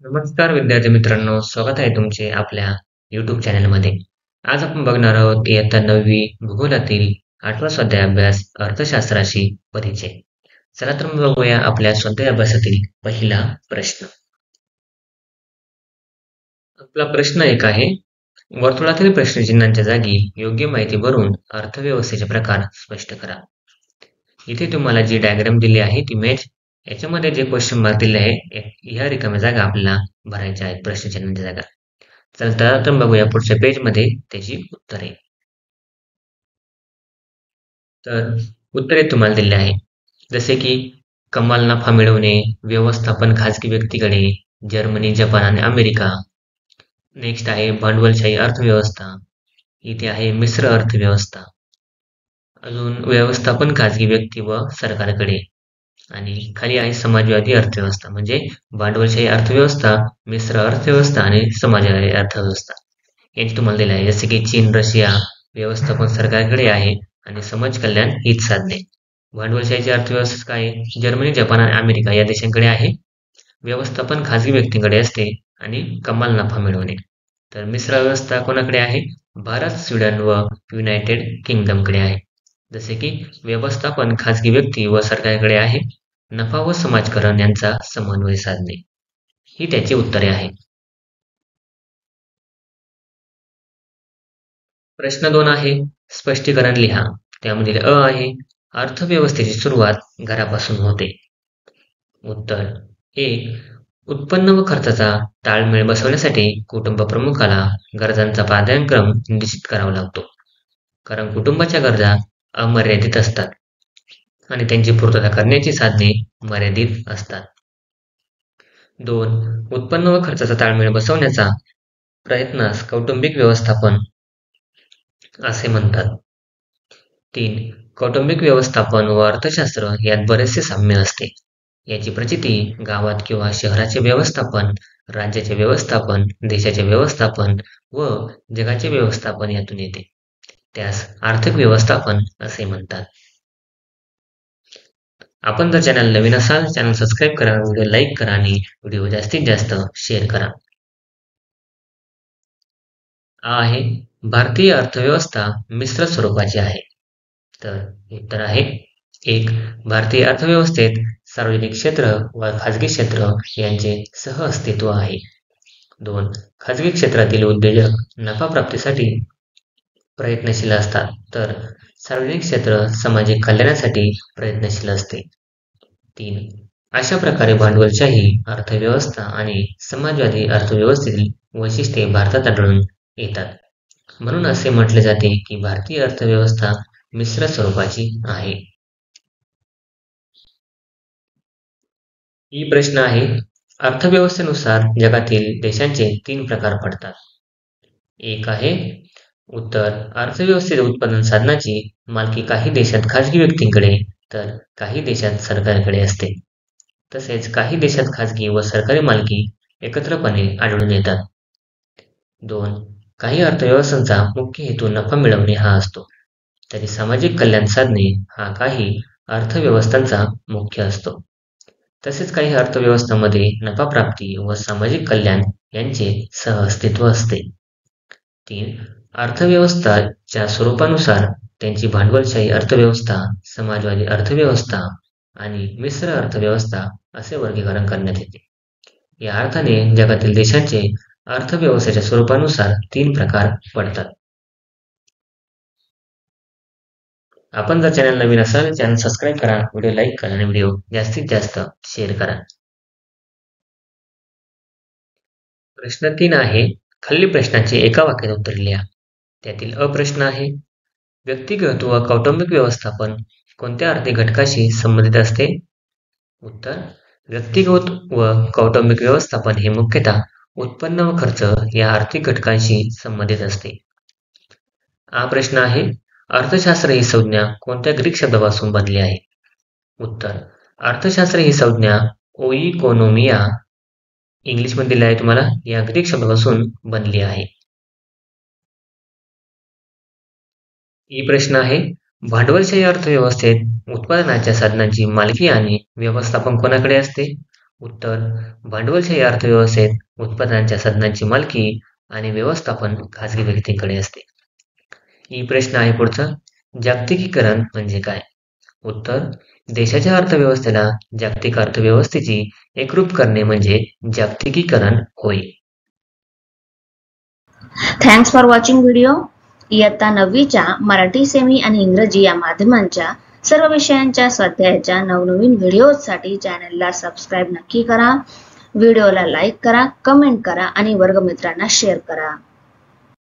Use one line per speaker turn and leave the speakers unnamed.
नमस्कार विद्यार्थी मित्रांनो, स्वागत आहे तुमचे आपल्या YouTube चॅनलमध्ये. आज आपण बघणार आहोत इयत्ता 9वी भूगोलातील 8वा स्वाध्याय अभ्यास अर्थशास्त्राशी परिचय. चला तर मग बघूया आपल्या स्वाध्याय अभ्यासातील पहिला प्रश्न. आपला प्रश्न एक आहे, वर्तुळातील प्रश्नचिन्हांच्या जागी योग्य माहिती भरून अर्थव्यवस्थेचे प्रकार स्पष्ट करा. इथे तुम्हाला जी डायग्राम दिली आहे ती इमेज याच्यामध्ये जे क्वेश्चन मार्क दिले आहे ह्या रिकाम्या जागा आपल्याला भरायच्या आहेत प्रश्नचिन्हांच्या जागा. चला तर बघूया पुढच्या पेजमध्ये त्याची उत्तरे. तर उत्तरे तुम्हाला दिले आहे, जसे की कमाल नफा मिळवणे, व्यवस्थापन खाजगी व्यक्तीकडे, जर्मनी, जपान आणि अमेरिका. नेक्स्ट आहे भांडवलशाही अर्थव्यवस्था. इथे आहे मिश्र अर्थव्यवस्था. अजून व्यवस्थापन खाजगी व्यक्ती व सरकारकडे. आणि खाली आहे समाजवादी अर्थव्यवस्था, म्हणजे भांडवलशाही अर्थव्यवस्था, मिश्र अर्थव्यवस्था आणि समाजवादी अर्थव्यवस्था यांची तुम्हाला दिले आहे. जसे की चीन, रशिया व्यवस्थापन सरकारकडे आहे आणि समाज कल्याण हित साधने. भांडवलशाहीची अर्थव्यवस्था काय आहे? जर्मनी, जपान आणि अमेरिका या देशांकडे आहे. व्यवस्थापन खाजगी व्यक्तींकडे असते आणि कमाल नफा मिळवणे. तर मिश्र व्यवस्था कोणाकडे आहे? भारत, स्वीडन व युनायटेड किंगडमकडे आहे. जसे की व्यवस्थापन खाजगी व्यक्ती व सरकारकडे आहे, नफा व समाजकारण यांचा समन्वय साधणे. ही त्याची उत्तरे आहे. प्रश्न 2 आहे, स्पष्टीकरण लिहा. त्यामध्ये अ आहे, अर्थव्यवस्थेची सुरुवात घरापासून होते. उत्तर ए, उत्पन्न व खर्चाचा ताळमेळ बसवण्यासाठी कुटुंब प्रमुखाला गरजांचा प्राधान्यक्रम निश्चित करावा लागतो, कारण कुटुंबाच्या गरजा अमर्यादित असतात आणि त्यांची पूर्तता करण्याची साधने मर्यादित असतात. 2. उत्पन्न व खर्चाचा ताळमेळ बसवण्याचा प्रयत्नास कौटुंबिक व्यवस्थापन असे म्हणतात. 3. कौटुंबिक व्यवस्थापन व अर्थशास्त्र यात बरेचसे साम्य असते. याची प्रचिती गावात किंवा शहराचे व्यवस्थापन, राज्याचे व्यवस्थापन, देशाचे व्यवस्थापन व जगाचे व्यवस्थापन यातून येते. त्यास आर्थिक व्यवस्थापन असे म्हणतात. आपण जर चॅनल नवीन असाल, चॅनल सबस्क्राईब करा, व्हिडिओ लाईक करा आणि व्हिडिओ जास्तीत जास्त शेअर करा. आहे, भारतीय अर्थव्यवस्था मिश्र स्वरूपाची आहे. तर उत्तर आहे 1. भारतीय अर्थव्यवस्थेत सार्वजनिक क्षेत्र व खाजगी क्षेत्र यांचे सहअस्तित्व आहे. 2. खाजगी क्षेत्रातील उद्योजक नफा प्राप्तीसाठी प्रयत्नशील असतात, तर सार्वजनिक क्षेत्र सामाजिक कल्याणासाठी प्रयत्नशील असते. 3. अशा प्रकारे भांडवलशाही अर्थव्यवस्था आणि समाजवादी अर्थव्यवस्थेतील वैशिष्ट्ये भारतात आढळून येतात. म्हणून असे म्हटले जाते की भारतीय अर्थव्यवस्था मिश्र स्वरूपाची आहे. ही प्रश्न आहे, अर्थव्यवस्थेनुसार जगातील देशांचे 3 प्रकार पडतात. एक आहे उत्तर, अर्थव्यवस्थेत उत्पादन साधनाची मालकी काही देशात खाजगी व्यक्तींकडे तर काही देशात सरकारकडे असते. तसेच काही देशात खाजगी व सरकारी मालकी एकत्रपणे आढळून येतात. 2. काही अर्थव्यवस्थांचा मुख्य हेतू नफा मिळवणे हा असतो, तरी सामाजिक कल्याण साधणे हा काही अर्थव्यवस्थांचा मुख्य असतो. तसेच काही अर्थव्यवस्थांमध्ये नफा प्राप्ती व सामाजिक कल्याण यांचे सहअस्तित्व असते. 3. अर्थव्यवस्थाच्या स्वरूपानुसार त्यांची भांडवलशाही अर्थव्यवस्था, समाजवादी अर्थव्यवस्था आणि मिश्र अर्थव्यवस्था असे वर्गीकरण करण्यात येते. या अर्थाने जगातील देशांचे अर्थव्यवस्थेच्या स्वरूपानुसार 3 प्रकार पडतात. आपण जर चॅनल नवीन असाल, चॅनल सबस्क्राईब करा, व्हिडिओ लाईक करा आणि व्हिडिओ जास्तीत जास्त शेअर करा. प्रश्न 3 आहे, खालील प्रश्नांची एका वाक्यात उत्तर लिहा. त्यातील अ प्रश्न आहे, व्यक्तिगत व कौटुंबिक व्यवस्थापन कोणत्या आर्थिक घटकाशी संबंधित असते? उत्तर, व्यक्तिगत व कौटुंबिक व्यवस्थापन हे मुख्यतः उत्पन्न व खर्च या आर्थिक घटकांशी संबंधित असते. हा प्रश्न आहे, अर्थशास्त्र ही संज्ञा कोणत्या ग्रीक शब्दापासून बनली आहे? उत्तर, अर्थशास्त्र ही संज्ञा ओइकोनोमिया इंग्लिशमध्ये दिली आहे तुम्हाला, या ग्रीक शब्दापासून बनली आहे. ही प्रश्न आहे, भांडवलशाही अर्थव्यवस्थेत उत्पादनाच्या साधनांची मालकी आणि व्यवस्थापन कोणाकडे असते? उत्तर, भांडवलशाही अर्थव्यवस्थेत उत्पादनांच्या साधनांची मालकी आणि व्यवस्थापन खाजगी व्यक्तींकडे असते. प्रश्न आहे पुढचा, जागतिकीकरण म्हणजे काय? उत्तर, देशाच्या अर्थव्यवस्थेला जागतिक अर्थव्यवस्थेची एकरूप करणे म्हणजे जागतिकीकरण होय.
Thanks for watching video. इयत्ता 9वीच्या मराठी, सेमी आणि इंग्रजी या माध्यमांच्या सर्व विषयांच्या स्वाध्यायाच्या नवनवीन व्हिडिओसाठी चॅनलला सबस्क्राईब नक्की करा. व्हिडिओला लाईक करा, कमेंट करा आणि वर्गमित्रांना शेअर करा.